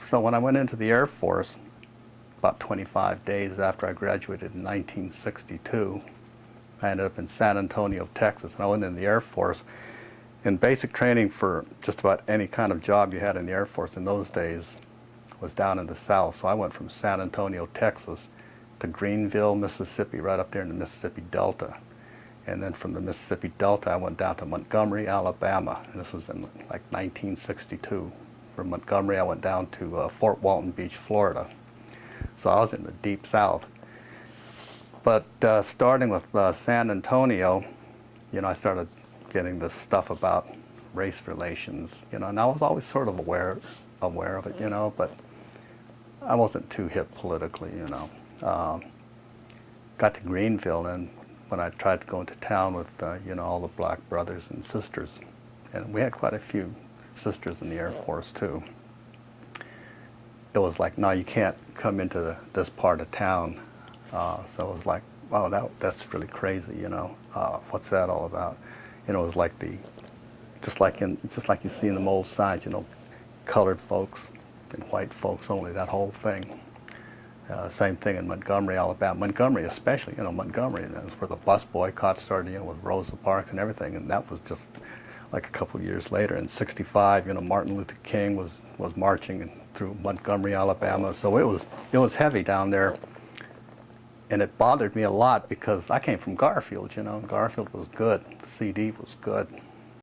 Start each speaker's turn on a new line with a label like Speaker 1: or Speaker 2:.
Speaker 1: So when I went into the Air Force, about 25 days after I graduated in 1962, I ended up in San Antonio, Texas, and I went in the Air Force. And basic training for just about any kind of job you had in the Air Force in those days was down in the South. So I went from San Antonio, Texas, to Greenville, Mississippi, right up there in the Mississippi Delta. And then from the Mississippi Delta, I went down to Montgomery, Alabama, and this was in like 1962. From Montgomery, I went down to Fort Walton Beach, Florida. So I was in the deep South. But starting with San Antonio, you know, I started getting this stuff about race relations, you know, and I was always sort of aware of it, you know, but I wasn't too hip politically, you know. Got to Greenville, and when I tried to go into town with, you know, all the black brothers and sisters, and we had quite a few sisters in the Air Force too, it was like, no, you can't come into this part of town. So it was like, oh, that's really crazy, you know. What's that all about? You know, it was like just like you see in the old signs, you know, colored folks and white folks only, that whole thing. Same thing in Montgomery, Alabama. Montgomery especially, you know, Montgomery, and that's where the bus boycott started, you know, with Rosa Parks and everything, and that was just like a couple of years later. In '65, you know, Martin Luther King was marching through Montgomery, Alabama, so it was heavy down there. And it bothered me a lot because I came from Garfield, you know, and Garfield was good. The CD was good.